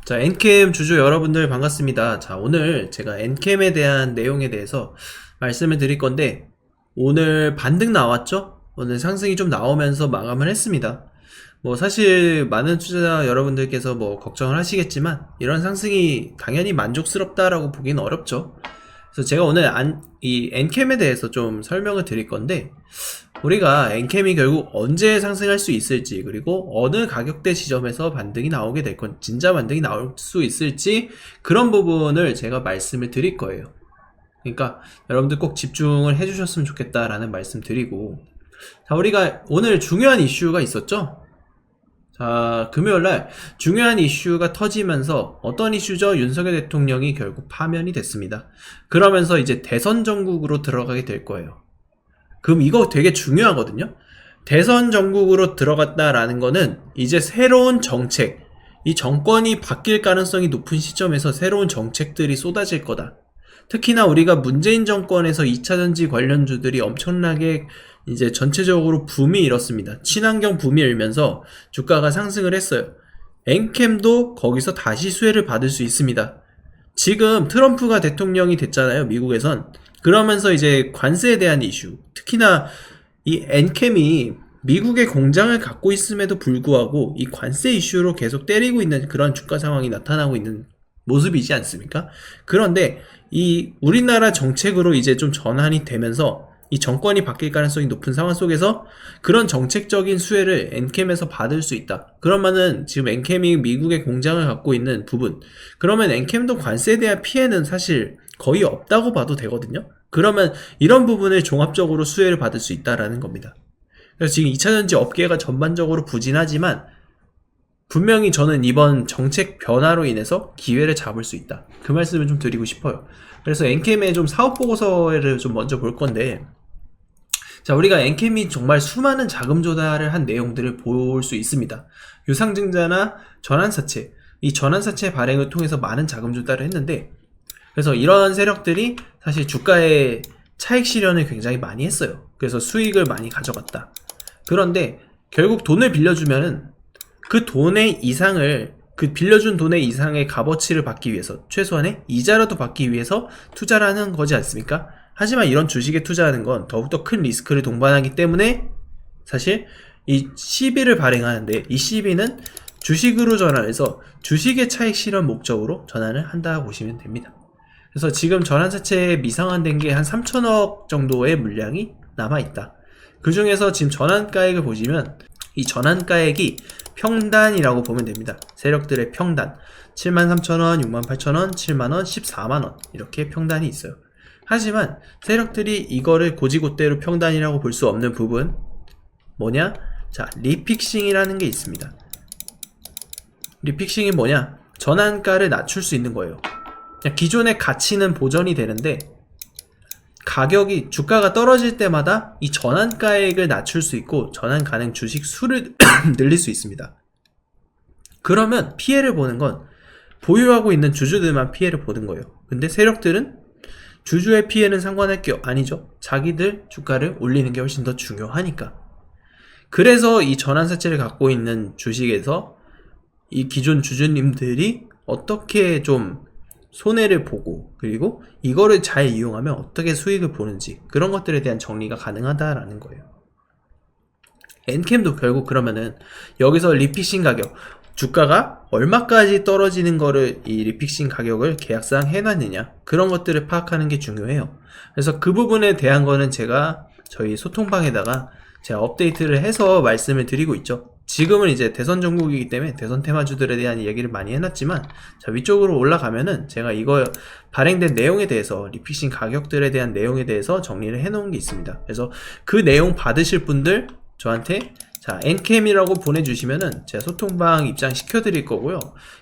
자, 엔캠 주주 여러분들 반갑습니다. 자, 오늘 제가 엔캠에 대한 내용에 대해서 말씀을 드릴 건데, 오늘 반등 나왔죠? 오늘 상승이 좀 나오면서 마감을 했습니다. 뭐 사실 많은 투자자 여러분들께서 뭐 걱정을 하시겠지만, 이런 상승이 당연히 만족스럽다라고 보기는 어렵죠. 그래서 제가 오늘 이 엔캠에 대해서 좀 설명을 드릴 건데, 우리가 엔캠이 결국 언제 상승할 수 있을지, 그리고 어느 가격대 지점에서 반등이 나오게 될 건, 진짜 반등이 나올 수 있을지, 그런 부분을 제가 말씀을 드릴 거예요. 그러니까 여러분들 꼭 집중을 해주셨으면 좋겠다라는 말씀 드리고, 자, 우리가 오늘 중요한 이슈가 있었죠? 자, 금요일날 중요한 이슈가 터지면서, 어떤 이슈죠? 윤석열 대통령이 결국 파면이 됐습니다. 그러면서 이제 대선 전국으로 들어가게 될 거예요. 그럼 이거 되게 중요하거든요. 대선 전국으로 들어갔다라는 거는 이제 새로운 정책, 이 정권이 바뀔 가능성이 높은 시점에서 새로운 정책들이 쏟아질 거다. 특히나 우리가 문재인 정권에서 2차전지 관련주들이 엄청나게 이제 전체적으로 붐이 일었습니다. 친환경 붐이 일면서 주가가 상승을 했어요. 엔캠도 거기서 다시 수혜를 받을 수 있습니다. 지금 트럼프가 대통령이 됐잖아요, 미국에선. 그러면서 이제 관세에 대한 이슈, 특히나 이 엔캠이 미국의 공장을 갖고 있음에도 불구하고 이 관세 이슈로 계속 때리고 있는 그런 주가 상황이 나타나고 있는 모습이지 않습니까? 그런데 이 우리나라 정책으로 이제 좀 전환이 되면서 이 정권이 바뀔 가능성이 높은 상황 속에서 그런 정책적인 수혜를 엔캠에서 받을 수 있다. 그러면은 지금 엔캠이 미국의 공장을 갖고 있는 부분, 그러면 엔캠도 관세에 대한 피해는 사실 거의 없다고 봐도 되거든요. 그러면 이런 부분을 종합적으로 수혜를 받을 수 있다라는 겁니다. 그래서 지금 2차전지 업계가 전반적으로 부진하지만 분명히 저는 이번 정책 변화로 인해서 기회를 잡을 수 있다. 그 말씀을 좀 드리고 싶어요. 그래서 엔캠의 좀 사업 보고서를 좀 먼저 볼 건데, 자, 우리가 엔캠이 정말 수많은 자금 조달을 한 내용들을 볼 수 있습니다. 유상증자나 전환사채, 이 전환사채 발행을 통해서 많은 자금 조달을 했는데, 그래서 이러한 세력들이 사실 주가의 차익 실현을 굉장히 많이 했어요. 그래서 수익을 많이 가져갔다. 그런데 결국 돈을 빌려주면은 그 돈의 이상을, 그 빌려준 돈의 이상의 값어치를 받기 위해서, 최소한의 이자라도 받기 위해서 투자를 하는 거지 않습니까? 하지만 이런 주식에 투자하는 건 더욱더 큰 리스크를 동반하기 때문에 사실 이 CB를 발행하는데, 이 CB는 주식으로 전환해서 주식의 차익 실현 목적으로 전환을 한다고 보시면 됩니다. 그래서 지금 전환사채에 미상환된 게 한 3천억 정도의 물량이 남아있다. 그 중에서 지금 전환가액을 보시면 이 전환가액이 평단이라고 보면 됩니다. 세력들의 평단 73,000원, 68,000원, 7만원, 14만원 이렇게 평단이 있어요. 하지만 세력들이 이거를 고지고대로 평단이라고 볼 수 없는 부분 뭐냐? 자, 리픽싱이라는 게 있습니다. 리픽싱이 뭐냐? 전환가를 낮출 수 있는 거예요. 기존의 가치는 보전이 되는데 가격이, 주가가 떨어질 때마다 이 전환가액을 낮출 수 있고 전환 가능 주식 수를 늘릴 수 있습니다. 그러면 피해를 보는 건 보유하고 있는 주주들만 피해를 보는 거예요. 근데 세력들은 주주의 피해는 상관할 게 아니죠. 자기들 주가를 올리는 게 훨씬 더 중요하니까. 그래서 이 전환사채를 갖고 있는 주식에서 이 기존 주주님들이 어떻게 좀 손해를 보고, 그리고 이거를 잘 이용하면 어떻게 수익을 보는지, 그런 것들에 대한 정리가 가능하다라는 거예요. 엔캠도 결국 그러면은 여기서 리픽싱 가격, 주가가 얼마까지 떨어지는 거를, 이 리픽싱 가격을 계약상 해놨느냐, 그런 것들을 파악하는 게 중요해요. 그래서 그 부분에 대한 거는 제가 저희 소통방에다가 제가 업데이트를 해서 말씀을 드리고 있죠. 지금은 이제 대선 전국이기 때문에 대선 테마주들에 대한 얘기를 많이 해놨지만, 자, 위쪽으로 올라가면은 제가 이거 발행된 내용에 대해서, 리픽싱 가격들에 대한 내용에 대해서 정리를 해놓은 게 있습니다. 그래서 그 내용 받으실 분들 저한테 자, 엔캠이라고 보내주시면은 제가 소통방 입장시켜 드릴 거고요.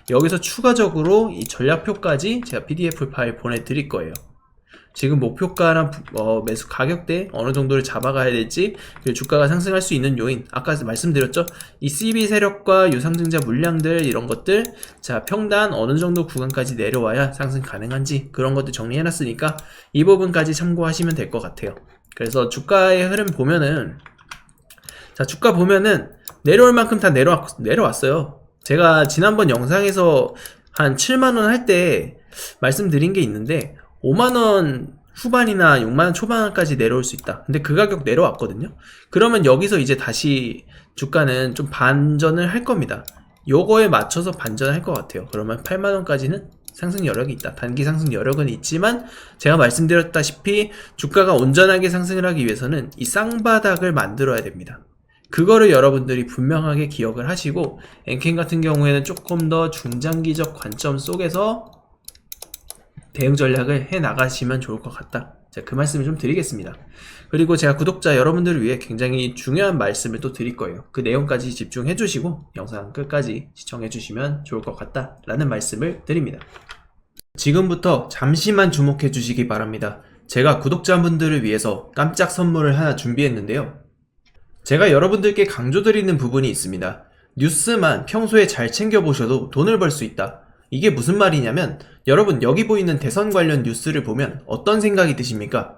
여기서 추가적으로 이 전략표까지 제가 PDF 파일 보내드릴 거예요. 지금 목표가랑 매수 가격대 어느 정도를 잡아가야 될지, 그리고 주가가 상승할 수 있는 요인, 아까 말씀드렸죠. 이 CB 세력과 유상증자 물량들, 이런 것들, 자, 평단 어느 정도 구간까지 내려와야 상승 가능한지, 그런 것들 정리해놨으니까 이 부분까지 참고하시면 될 것 같아요. 그래서 주가의 흐름 보면은, 자, 주가 보면은 내려올 만큼 다 내려왔어요. 제가 지난번 영상에서 한 7만원 할 때 말씀드린 게 있는데 5만원 후반이나 6만원 초반까지 내려올 수 있다. 근데 그 가격 내려왔거든요. 그러면 여기서 이제 다시 주가는 좀 반전을 할 겁니다. 요거에 맞춰서 반전을 할 것 같아요. 그러면 8만원까지는 상승 여력이 있다. 단기 상승 여력은 있지만 제가 말씀드렸다시피 주가가 온전하게 상승을 하기 위해서는 이 쌍바닥을 만들어야 됩니다. 그거를 여러분들이 분명하게 기억을 하시고 엔캠 같은 경우에는 조금 더 중장기적 관점 속에서 대응 전략을 해 나가시면 좋을 것 같다. 제가 그 말씀을 좀 드리겠습니다. 그리고 제가 구독자 여러분들을 위해 굉장히 중요한 말씀을 또 드릴 거예요. 그 내용까지 집중해 주시고 영상 끝까지 시청해 주시면 좋을 것 같다 라는 말씀을 드립니다. 지금부터 잠시만 주목해 주시기 바랍니다. 제가 구독자분들을 위해서 깜짝 선물을 하나 준비했는데요. 제가 여러분들께 강조드리는 부분이 있습니다. 뉴스만 평소에 잘 챙겨보셔도 돈을 벌 수 있다. 이게 무슨 말이냐면 여러분 여기 보이는 대선 관련 뉴스를 보면 어떤 생각이 드십니까?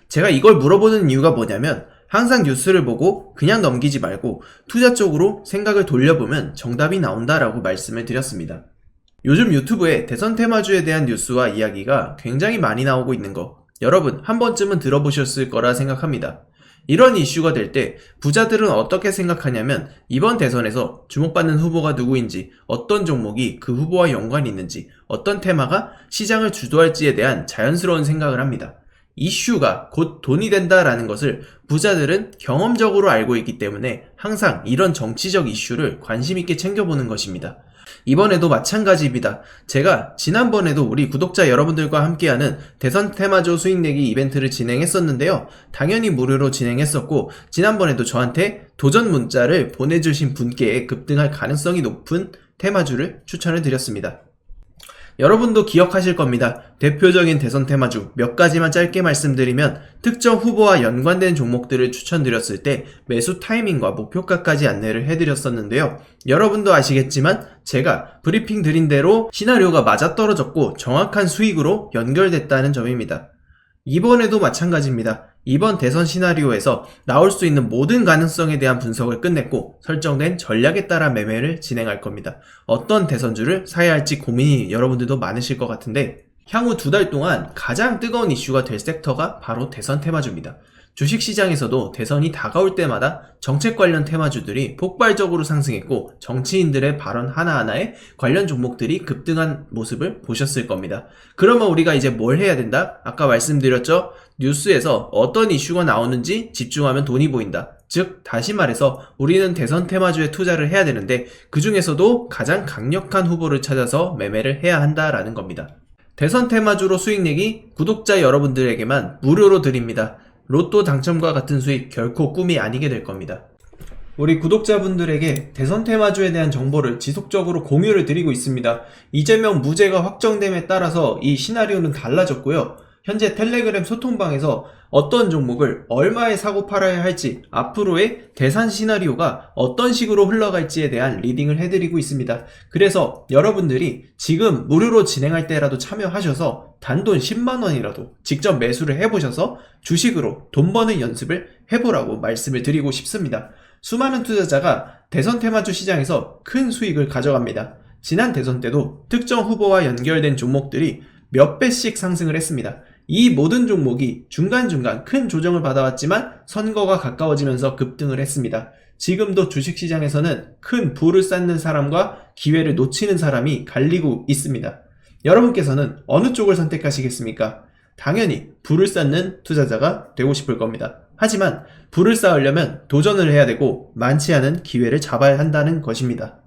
제가 이걸 물어보는 이유가 뭐냐면 항상 뉴스를 보고 그냥 넘기지 말고 투자 쪽으로 생각을 돌려보면 정답이 나온다라고 말씀을 드렸습니다. 요즘 유튜브에 대선 테마주에 대한 뉴스와 이야기가 굉장히 많이 나오고 있는 거 여러분 한 번쯤은 들어보셨을 거라 생각합니다. 이런 이슈가 될 때 부자들은 어떻게 생각하냐면 이번 대선에서 주목받는 후보가 누구인지 어떤 종목이 그 후보와 연관이 있는지 어떤 테마가 시장을 주도할지에 대한 자연스러운 생각을 합니다. 이슈가 곧 돈이 된다라는 것을 부자들은 경험적으로 알고 있기 때문에 항상 이런 정치적 이슈를 관심 있게 챙겨보는 것입니다. 이번에도 마찬가지입니다. 제가 지난번에도 우리 구독자 여러분들과 함께하는 대선 테마주 수익내기 이벤트를 진행했었는데요. 당연히 무료로 진행했었고 지난번에도 저한테 도전 문자를 보내주신 분께 급등할 가능성이 높은 테마주를 추천을 드렸습니다. 여러분도 기억하실 겁니다. 대표적인 대선 테마주 몇 가지만 짧게 말씀드리면 특정 후보와 연관된 종목들을 추천드렸을 때 매수 타이밍과 목표가까지 안내를 해드렸었는데요. 여러분도 아시겠지만 제가 브리핑 드린 대로 시나리오가 맞아떨어졌고 정확한 수익으로 연결됐다는 점입니다. 이번에도 마찬가지입니다. 이번 대선 시나리오에서 나올 수 있는 모든 가능성에 대한 분석을 끝냈고 설정된 전략에 따라 매매를 진행할 겁니다. 어떤 대선주를 사야 할지 고민이 여러분들도 많으실 것 같은데 향후 2달 동안 가장 뜨거운 이슈가 될 섹터가 바로 대선 테마주입니다. 주식시장에서도 대선이 다가올 때마다 정책 관련 테마주들이 폭발적으로 상승했고 정치인들의 발언 하나하나에 관련 종목들이 급등한 모습을 보셨을 겁니다. 그러면 우리가 이제 뭘 해야 된다? 아까 말씀드렸죠? 뉴스에서 어떤 이슈가 나오는지 집중하면 돈이 보인다. 즉 다시 말해서 우리는 대선 테마주에 투자를 해야 되는데 그 중에서도 가장 강력한 후보를 찾아서 매매를 해야 한다라는 겁니다. 대선 테마주로 수익내기 구독자 여러분들에게만 무료로 드립니다. 로또 당첨과 같은 수익 결코 꿈이 아니게 될 겁니다. 우리 구독자분들에게 대선 테마주에 대한 정보를 지속적으로 공유를 드리고 있습니다. 이재명 무죄가 확정됨에 따라서 이 시나리오는 달라졌고요. 현재 텔레그램 소통방에서 어떤 종목을 얼마에 사고 팔아야 할지 앞으로의 대선 시나리오가 어떤 식으로 흘러갈지에 대한 리딩을 해드리고 있습니다. 그래서 여러분들이 지금 무료로 진행할 때라도 참여하셔서 단돈 10만원이라도 직접 매수를 해보셔서 주식으로 돈 버는 연습을 해보라고 말씀을 드리고 싶습니다. 수많은 투자자가 대선 테마주 시장에서 큰 수익을 가져갑니다. 지난 대선 때도 특정 후보와 연결된 종목들이 몇 배씩 상승을 했습니다. 이 모든 종목이 중간중간 큰 조정을 받아왔지만 선거가 가까워지면서 급등을 했습니다. 지금도 주식시장에서는 큰 부를 쌓는 사람과 기회를 놓치는 사람이 갈리고 있습니다. 여러분께서는 어느 쪽을 선택하시겠습니까? 당연히 부를 쌓는 투자자가 되고 싶을 겁니다. 하지만 부를 쌓으려면 도전을 해야 되고 많지 않은 기회를 잡아야 한다는 것입니다.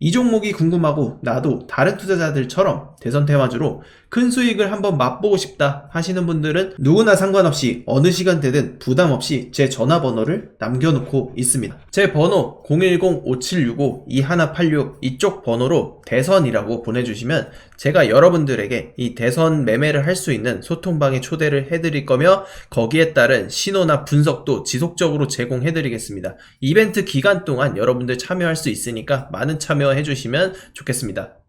이 종목이 궁금하고 나도 다른 투자자들처럼 대선 테마주로 큰 수익을 한번 맛보고 싶다 하시는 분들은 누구나 상관없이 어느 시간대든 부담 없이 제 전화번호를 남겨놓고 있습니다. 제 번호 010-5765-2186 이쪽 번호로 대선이라고 보내주시면 제가 여러분들에게 이 대선 매매를 할 수 있는 소통방에 초대를 해드릴 거며 거기에 따른 신호나 분석도 지속적으로 제공해드리겠습니다. 이벤트 기간 동안 여러분들 참여할 수 있으니까 많은 참여해 주시면 좋겠습니다.